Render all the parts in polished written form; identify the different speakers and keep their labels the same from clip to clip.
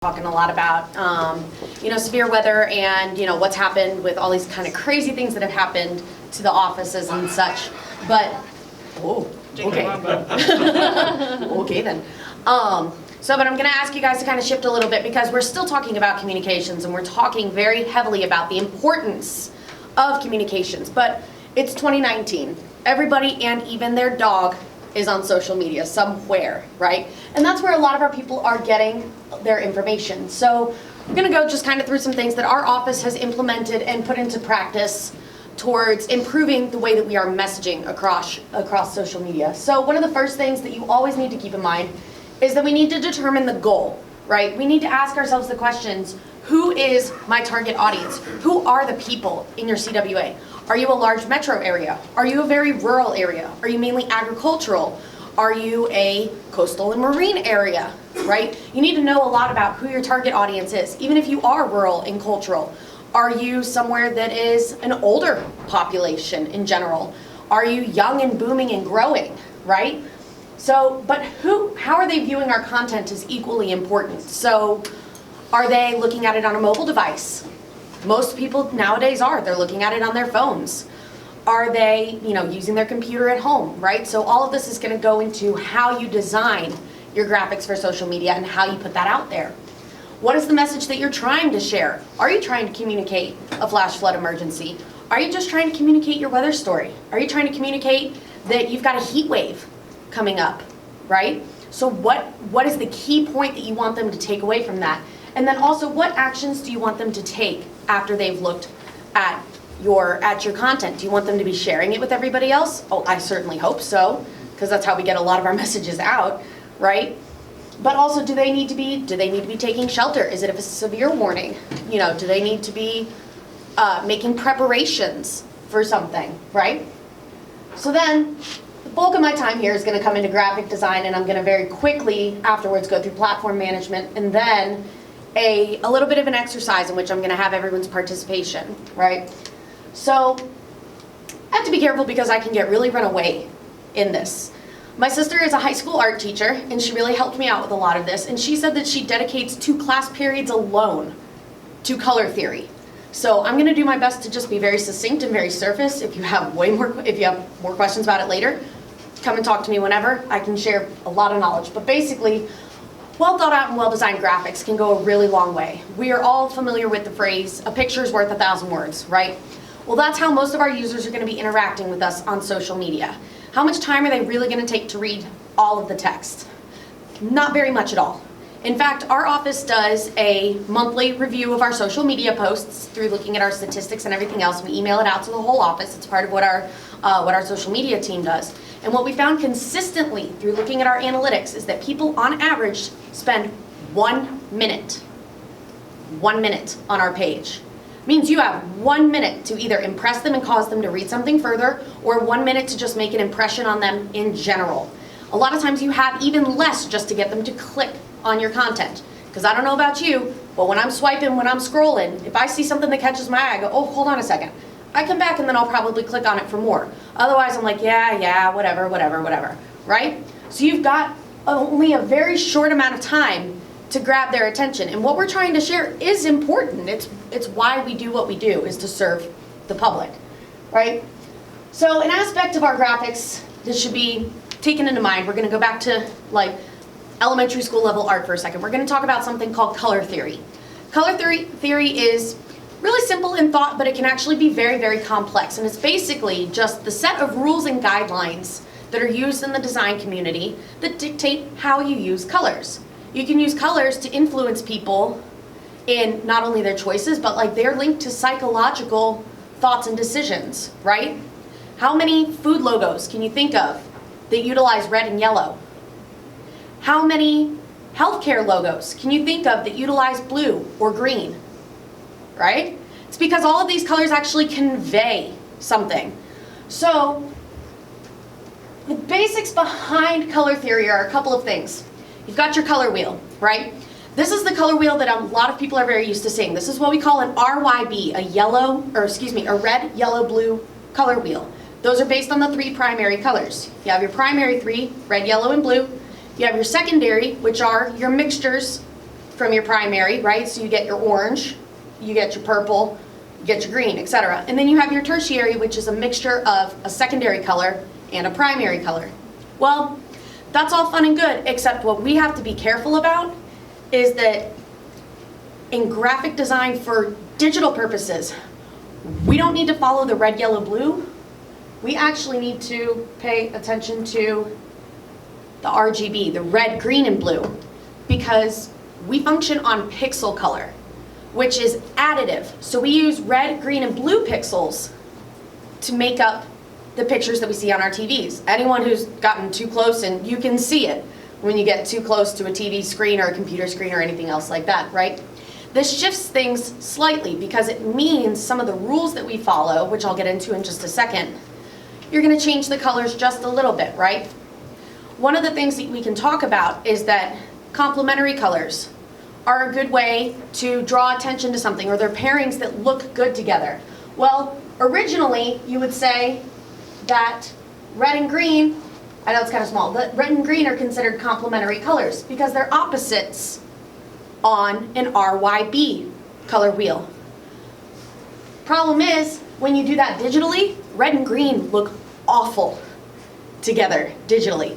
Speaker 1: talking a lot about, severe weather and, what's happened with all these kind of crazy things that have happened to the offices and such. But, okay. Okay then. But I'm going to ask you guys to kind of shift a little bit because we're still talking about communications and we're talking very heavily about the importance of communications. But it's 2019. Everybody and even their dog is on social media somewhere, right? And that's where a lot of our people are getting their information. So we're gonna go just kind of through some things that our office has implemented and put into practice towards improving the way that we are messaging across social media. So one of the first things that you always need to keep in mind is that we need to determine the goal, right? We need to ask ourselves the questions, who is my target audience? Who are the people in your CWA? Are you a large metro area? Are you a very rural area? Are you mainly agricultural? Are you a coastal and marine area, right? You need to know a lot about who your target audience is, even if you are rural and cultural. Are you somewhere that is an older population in general? Are you young and booming and growing, right? So, but how are they viewing our content is equally important. So, are they looking at it on a mobile device? Most people nowadays are. They're looking at it on their phones. Are they, using their computer at home, right? So all of this is going to go into how you design your graphics for social media and how you put that out there. What is the message that you're trying to share? Are you trying to communicate a flash flood emergency? Are you just trying to communicate your weather story? Are you trying to communicate that you've got a heat wave coming up, right? So what is the key point that you want them to take away from that? And then also, what actions do you want them to take after they've looked at your content? Do you want them to be sharing it with everybody else? Oh, I certainly hope so, because that's how we get a lot of our messages out, right? But also, do they need to be taking shelter? Is it a severe warning? Do they need to be making preparations for something, right? So then, the bulk of my time here is going to come into graphic design, and I'm going to very quickly afterwards go through platform management, and then a little bit of an exercise in which I'm going to have everyone's participation, right? So I have to be careful because I can get really run away in this. My sister is a high school art teacher, and she really helped me out with a lot of this, and she said that she dedicates 2 class periods alone to color theory. So I'm going to do my best to just be very succinct and very surface. If you have more questions about it later, come and talk to me whenever. I can share a lot of knowledge. But basically, well thought out and well designed graphics can go a really long way. We are all familiar with the phrase, a picture is worth 1,000 words, right? Well, that's how most of our users are going to be interacting with us on social media. How much time are they really going to take to read all of the text? Not very much at all. In fact, our office does a monthly review of our social media posts through looking at our statistics and everything else. We email it out to the whole office. It's part of what our social media team does. And what we found consistently through looking at our analytics is that people on average spend 1 minute on our page. Means you have 1 minute to either impress them and cause them to read something further, or 1 minute to just make an impression on them in general. A lot of times you have even less just to get them to click on your content. Because I don't know about you, but when I'm swiping, when I'm scrolling, if I see something that catches my eye, I go, oh, hold on a second. I come back and then I'll probably click on it for more. Otherwise, I'm like, yeah, whatever, right? So you've got only a very short amount of time to grab their attention. And what we're trying to share is important. It's why we do what we do, is to serve the public, right? So an aspect of our graphics that should be taken into mind, we're going to go back to like elementary school level art for a second. We're going to talk about something called color theory. Color theory is really simple in thought, but it can actually be very, very complex. And it's basically just the set of rules and guidelines that are used in the design community that dictate how you use colors. You can use colors to influence people in not only their choices, but like they're linked to psychological thoughts and decisions, right? How many food logos can you think of that utilize red and yellow? How many healthcare logos can you think of that utilize blue or green? Right? It's because all of these colors actually convey something. So the basics behind color theory are a couple of things. You've got your color wheel, right? This is the color wheel that a lot of people are very used to seeing. This is what we call an RYB, a red, yellow, blue color wheel. Those are based on the 3 primary colors. You have your primary 3, red, yellow, and blue. You have your secondary, which are your mixtures from your primary, right? So you get your orange, you get your purple, you get your green, etc. And then you have your tertiary, which is a mixture of a secondary color and a primary color. Well, that's all fun and good, except what we have to be careful about is that in graphic design for digital purposes, we don't need to follow the red, yellow, blue. We actually need to pay attention to the RGB, the red, green, and blue, because we function on pixel color, which is additive. So we use red, green, and blue pixels to make up the pictures that we see on our TVs. Anyone who's gotten too close, and you can see it when you get too close to a TV screen or a computer screen or anything else like that, right? This shifts things slightly because it means some of the rules that we follow, which I'll get into in just a second, you're gonna change the colors just a little bit, right? One of the things that we can talk about is that complementary colors are a good way to draw attention to something, or they're pairings that look good together. Well, originally you would say that red and green, I know it's kind of small, but red and green are considered complementary colors because they're opposites on an RYB color wheel. Problem is, when you do that digitally, red and green look awful together digitally.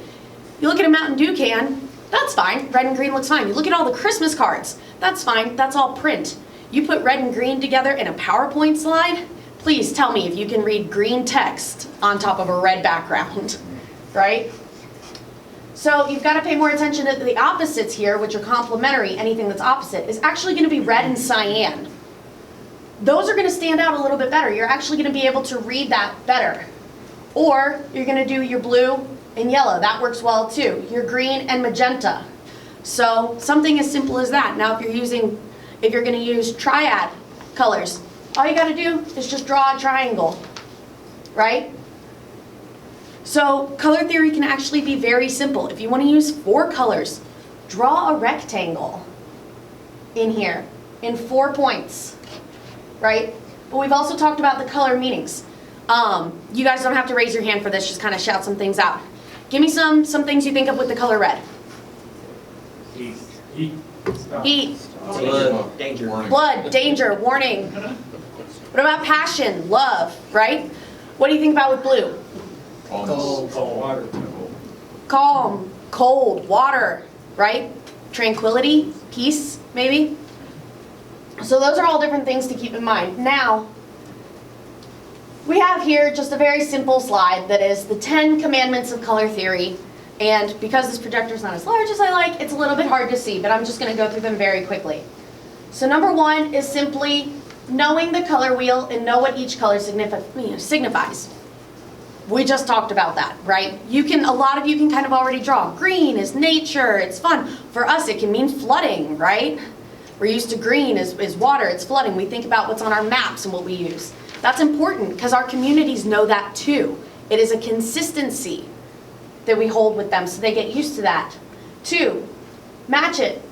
Speaker 1: You look at a Mountain Dew can, that's fine, red and green looks fine. You look at all the Christmas cards, that's fine, that's all print. You put red and green together in a PowerPoint slide, please tell me if you can read green text on top of a red background, right? So you've got to pay more attention to the opposites here, which are complementary. Anything that's opposite is actually going to be red and cyan. Those are going to stand out a little bit better. You're actually going to be able to read that better. Or you're going to do your blue and yellow. That works well too. Your green and magenta. So something as simple as that. Now if you're going to use triad colors, all you got to do is just draw a triangle, right? So color theory can actually be very simple. If you want to use 4 colors, draw a rectangle in here in 4 points, right? But we've also talked about the color meanings. You guys don't have to raise your hand for this, just kind of shout some things out. Give me some things you think of with the color red.
Speaker 2: Heat.
Speaker 1: Heat.
Speaker 3: Blood. Danger.
Speaker 1: Blood, danger, warning. What about passion, love, right? What do you think about with blue?
Speaker 2: Cold water.
Speaker 1: Calm, cold, water, right? Tranquility, peace, maybe? So those are all different things to keep in mind. Now, we have here just a very simple slide that is the 10 commandments of color theory. And because this projector is not as large as I like, it's a little bit hard to see, but I'm just going to go through them very quickly. So number 1 is simply knowing the color wheel and know what each color signifies. We just talked about that, right? A lot of you can kind of already draw. Green is nature, it's fun. For us, it can mean flooding, right? We're used to green is water, it's flooding. We think about what's on our maps and what we use. That's important because our communities know that too. It is a consistency that we hold with them so they get used to that. 2, match it.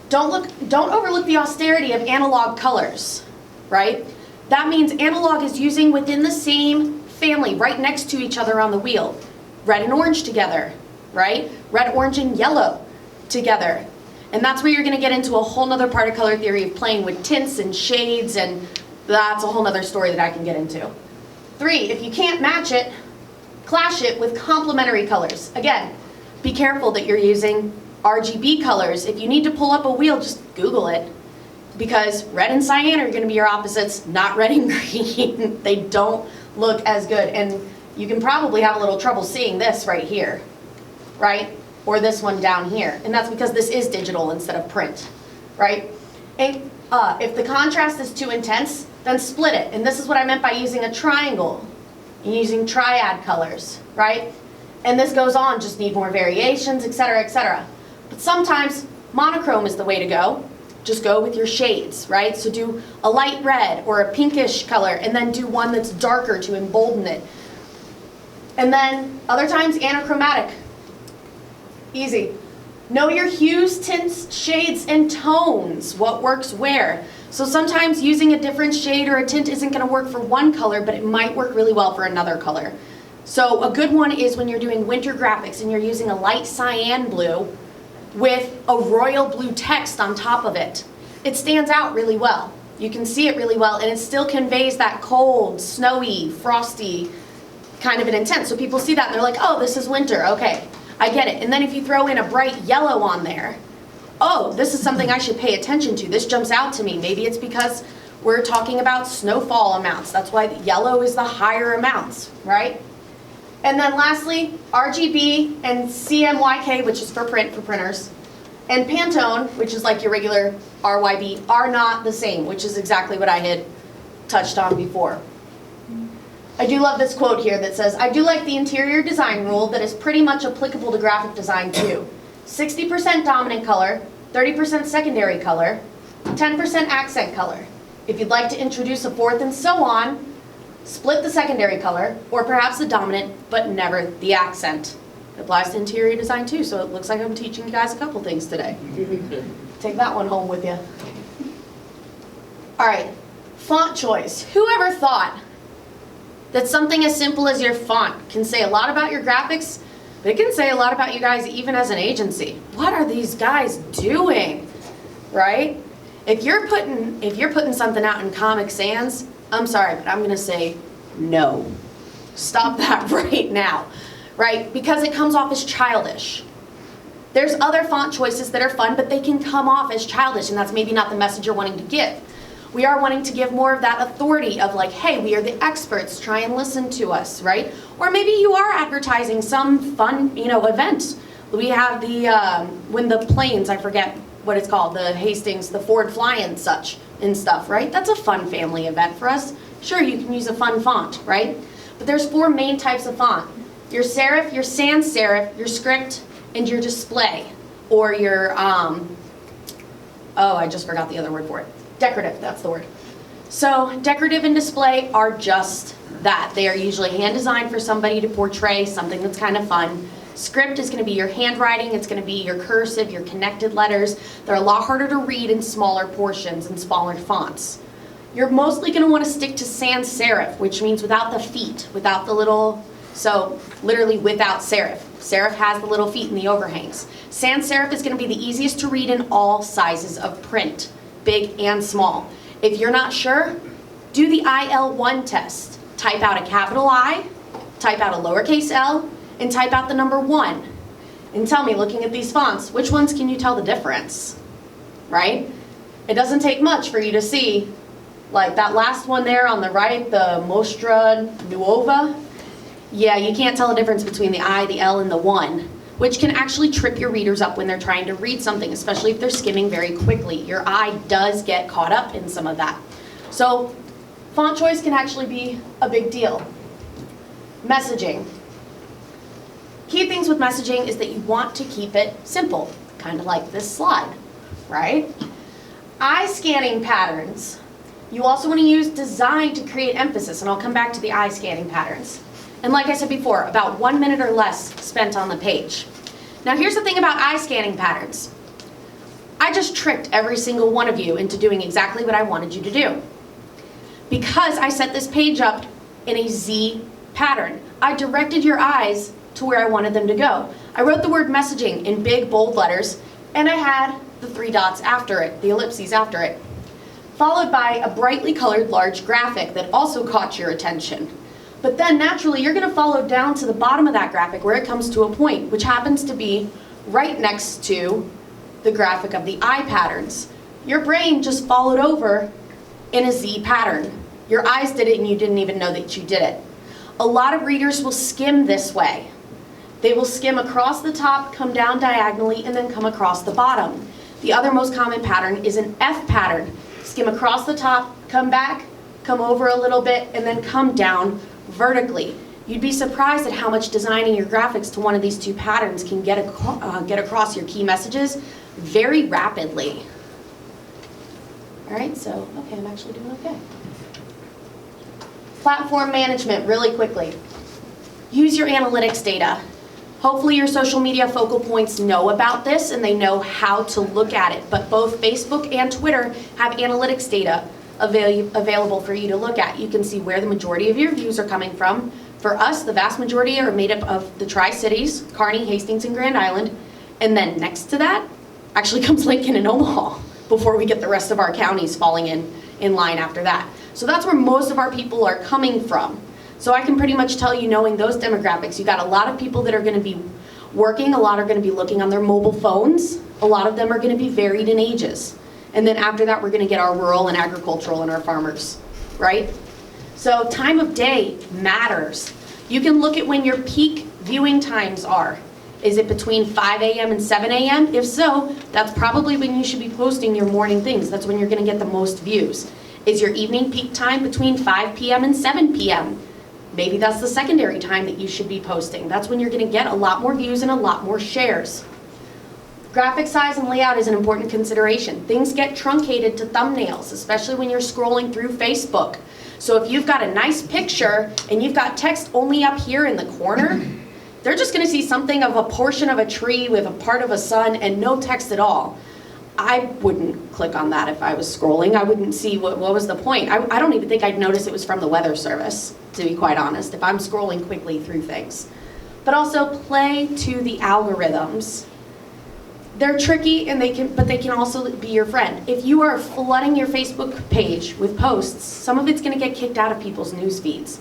Speaker 1: Don't overlook the austerity of analog colors, right? That means analog is using within the same family right next to each other on the wheel. Red and orange together, right? Red, orange, and yellow together. And that's where you're going to get into a whole nother part of color theory of playing with tints and shades, and that's a whole nother story that I can get into. 3, if you can't match it, clash it with complementary colors. Again, be careful that you're using RGB colors. If you need to pull up a wheel, just Google it. Because red and cyan are going to be your opposites, not red and green. They don't look as good. And you can probably have a little trouble seeing this right here, right? Or this one down here. And that's because this is digital instead of print, right? And if the contrast is too intense, then split it. And this is what I meant by using a triangle and using triad colors, right? And this goes on, just need more variations, etc., etc. But sometimes monochrome is the way to go. Just go with your shades, right? So do a light red or a pinkish color and then do one that's darker to embolden it. And then other times anachromatic. Easy. Know your hues, tints, shades, and tones. What works where. So sometimes using a different shade or a tint isn't going to work for one color, but it might work really well for another color. So a good one is when you're doing winter graphics and you're using a light cyan blue with a royal blue text on top of it. It stands out really well. You can see it really well, and it still conveys that cold, snowy, frosty kind of an intent. So people see that and they're like, oh, this is winter, okay, I get it. And then if you throw in a bright yellow on there, oh, this is something I should pay attention to. This jumps out to me. Maybe it's because we're talking about snowfall amounts. That's why the yellow is the higher amounts, right? And then lastly, RGB and CMYK, which is for print, for printers, and Pantone, which is like your regular RYB, are not the same, which is exactly what I had touched on before. I do love this quote here that says, I do like the interior design rule that is pretty much applicable to graphic design too. 60% dominant color, 30% secondary color, 10% accent color. If you'd like to introduce a fourth and so on, split the secondary color, or perhaps the dominant, but never the accent. It applies to interior design too, so it looks like I'm teaching you guys a couple things today. Take that one home with you. All right, font choice. Whoever thought that something as simple as your font can say a lot about your graphics, but it can say a lot about you guys even as an agency. What are these guys doing, right? If you're putting something out in Comic Sans, I'm sorry, but I'm gonna say no. Stop that right now, right? Because it comes off as childish. There's other font choices that are fun, but they can come off as childish, and that's maybe not the message you're wanting to give. We are wanting to give more of that authority of like, hey, we are the experts, try and listen to us, right? Or maybe you are advertising some fun, event. We have the, when the planes, I forget what it's called, the Hastings, the Ford Fly and such and stuff, right? That's a fun family event for us. Sure, you can use a fun font, right? But there's 4 main types of font. Your serif, your sans serif, your script, and your display. Or your, oh, I just forgot the other word for it. Decorative, that's the word. So decorative and display are just that. They are usually hand designed for somebody to portray something that's kind of fun. Script is going to be your handwriting, it's going to be your cursive, your connected letters. They're a lot harder to read in smaller portions and smaller fonts. You're mostly going to want to stick to sans serif, which means without the feet, without the little, so literally without serif. Serif has the little feet and the overhangs. Sans serif is going to be the easiest to read in all sizes of print, big and small. If you're not sure, do the IL1 test. Type out a capital I, type out a lowercase l, and type out the number 1. And tell me, looking at these fonts, which ones can you tell the difference, right? It doesn't take much for you to see, like that last one there on the right, the Mostra Nuova. Yeah, you can't tell the difference between the I, the L, and the 1, which can actually trip your readers up when they're trying to read something, especially if they're skimming very quickly. Your eye does get caught up in some of that. So font choice can actually be a big deal. Messaging. Key things with messaging is that you want to keep it simple, kind of like this slide, right? Eye scanning patterns. You also want to use design to create emphasis, and I'll come back to the eye scanning patterns. And like I said before, about 1 minute or less spent on the page. Now here's the thing about eye scanning patterns. I just tricked every single one of you into doing exactly what I wanted you to do. Because I set this page up in a Z pattern. I directed your eyes to where I wanted them to go. I wrote the word messaging in big, bold letters, and I had the 3 dots after it, the ellipses after it, followed by a brightly colored large graphic that also caught your attention. But then naturally, you're going to follow down to the bottom of that graphic where it comes to a point, which happens to be right next to the graphic of the eye patterns. Your brain just followed over in a Z pattern. Your eyes did it and you didn't even know that you did it. A lot of readers will skim this way. They will skim across the top, come down diagonally, and then come across the bottom. The other most common pattern is an F pattern. Skim across the top, come back, come over a little bit, and then come down vertically. You'd be surprised at how much designing your graphics to one of these 2 patterns can get across your key messages very rapidly. All right, so, okay, I'm actually doing okay. Platform management, really quickly. Use your analytics data. Hopefully your social media focal points know about this and they know how to look at it, but both Facebook and Twitter have analytics data available for you to look at. You can see where the majority of your views are coming from. For us, the vast majority are made up of the Tri-Cities, Kearney, Hastings, and Grand Island, And then next to that actually comes Lincoln and Omaha before we get the rest of our counties falling in line after that. So that's where most of our people are coming from. So I can pretty much tell you, knowing those demographics, you got a lot of people that are going to be working, a lot are going to be looking on their mobile phones, a lot of them are going to be varied in ages. And then after that, we're going to get our rural and agricultural and our farmers, right? So time of day matters. You can look at when your peak viewing times are. Is it between 5 a.m. and 7 a.m.? If so, that's probably when you should be posting your morning things. That's when you're going to get the most views. Is your evening peak time between 5 p.m. and 7 p.m.? Maybe that's the secondary time that you should be posting. That's when you're going to get a lot more views and a lot more shares. Graphic size and layout is an important consideration. Things get truncated to thumbnails, especially when you're scrolling through Facebook. So if you've got a nice picture and you've got text only up here in the corner, they're just going to see something of a portion of a tree with a part of a sun and no text at all. I wouldn't click on that if I was scrolling. I wouldn't see what was the point. I don't even think I'd notice it was from the weather service, to be quite honest, if I'm scrolling quickly through things. But also play to the algorithms. They're tricky, but they can also be your friend. If you are flooding your Facebook page with posts, some of it's going to get kicked out of people's news feeds,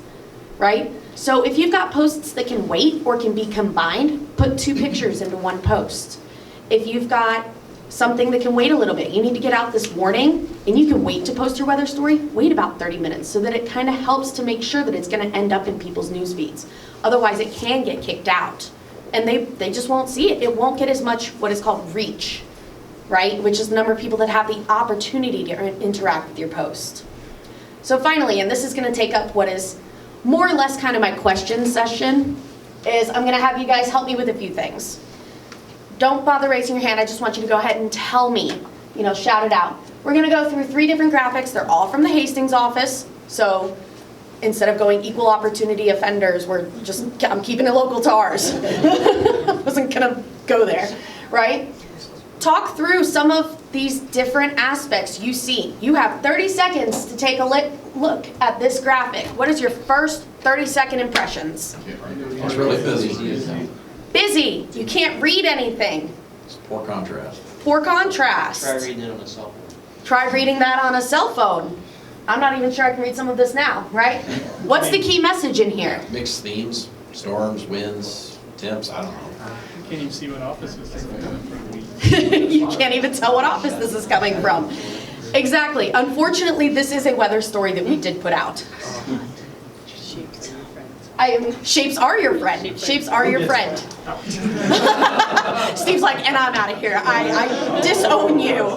Speaker 1: right? So if you've got posts that can wait or can be combined, put 2 pictures into one post. If you've got something that can wait a little bit, you need to get out this warning, and you can wait to post your weather story, wait about 30 minutes so that it kind of helps to make sure that it's going to end up in people's news feeds. Otherwise, it can get kicked out. And they just won't see it. It won't get as much what is called reach, right? Which is the number of people that have the opportunity to interact with your post. So finally, and this is going to take up what is more or less kind of my question session, is I'm going to have you guys help me with a few things. Don't bother raising your hand. I just want you to go ahead and tell me, shout it out. We're going to go through 3 different graphics. They're all from the Hastings office. So instead of going equal opportunity offenders, I'm keeping it local to ours. I wasn't going to go there, right? Talk through some of these different aspects you see. You have 30 seconds to take a look at this graphic. What is your first 30-second impressions?
Speaker 3: It's really busy.
Speaker 1: Busy. You can't read anything.
Speaker 3: It's poor contrast.
Speaker 1: Poor contrast.
Speaker 4: Try reading it on a cell phone.
Speaker 1: Try reading that on a cell phone. I'm not even sure I can read some of this now, right? What's the key message in here?
Speaker 3: Mixed themes, storms, winds, temps, I don't know.
Speaker 5: You can't even see what office this is coming from.
Speaker 1: You can't even tell what office this is coming from. Exactly. Unfortunately, this is a weather story that we did put out. Shapes are your friend. Shapes are your friend. Steve's like, and I'm out of here. I disown you.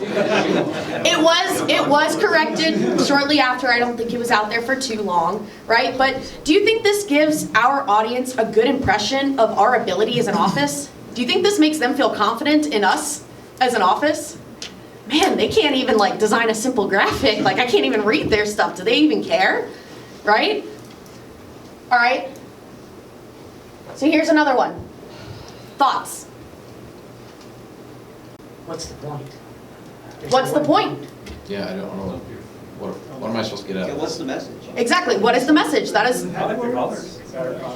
Speaker 1: It was corrected shortly after. I don't think it was out there for too long, right? But do you think this gives our audience a good impression of our ability as an office? Do you think this makes them feel confident in us as an office? Man, they can't even design a simple graphic. I can't even read their stuff. Do they even care? Right? All right. So here's another one. Thoughts?
Speaker 4: What's the point?
Speaker 1: What's the point?
Speaker 3: Yeah, I don't know. What am I supposed to get out
Speaker 4: Okay,
Speaker 3: of
Speaker 4: what's
Speaker 3: this?
Speaker 4: the message?
Speaker 1: Exactly. What is the message? That is.
Speaker 2: I like the colors.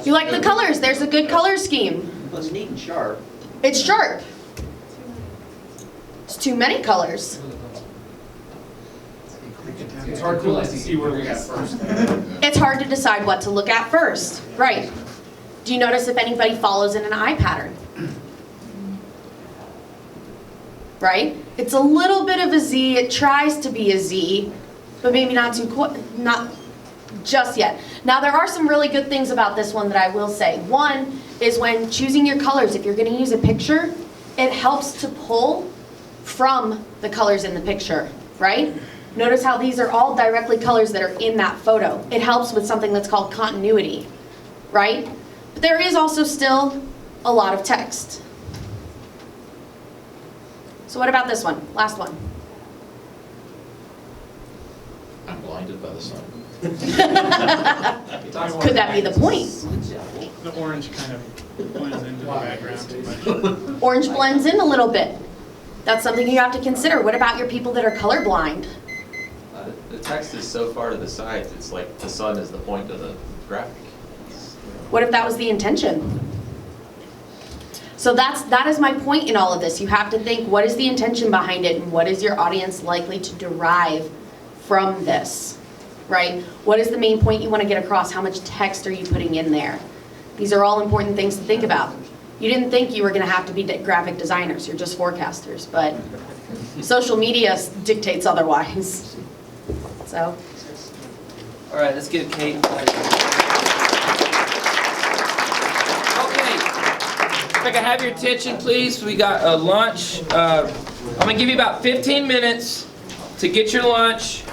Speaker 1: You like the colors. There's a good color scheme.
Speaker 4: Well, it's neat and sharp.
Speaker 1: It's sharp. It's too many colors.
Speaker 2: It's hard to see where we got first.
Speaker 1: It's hard to decide what to look at first. Right. Do you notice if anybody follows in an eye pattern? Right? It's a little bit of a Z. It tries to be a Z, but maybe not just yet. Now there are some really good things about this one that I will say. One is when choosing your colors, if you're going to use a picture, it helps to pull from the colors in the picture, right? Notice how these are all directly colors that are in that photo. It helps with something that's called continuity, right? But there is also still a lot of text. So what about this one? Last one.
Speaker 3: I'm blinded by the sun.
Speaker 1: Could that be the point?
Speaker 5: The orange kind of blends into the background too much.
Speaker 1: Orange blends in a little bit. That's something you have to consider. What about your people that are colorblind?
Speaker 6: The text is so far to the sides, it's like the sun is the point of the graphic.
Speaker 1: What if that was the intention? So that is my point in all of this. You have to think, what is the intention behind it, and what is your audience likely to derive from this, right? What is the main point you want to get across? How much text are you putting in there? These are all important things to think about. You didn't think you were going to have to be graphic designers. You're just forecasters, but social media dictates otherwise. So.
Speaker 7: All right, let's give Kate. Okay, if I can have your attention, please. We got a lunch. I'm gonna give you about 15 minutes to get your lunch.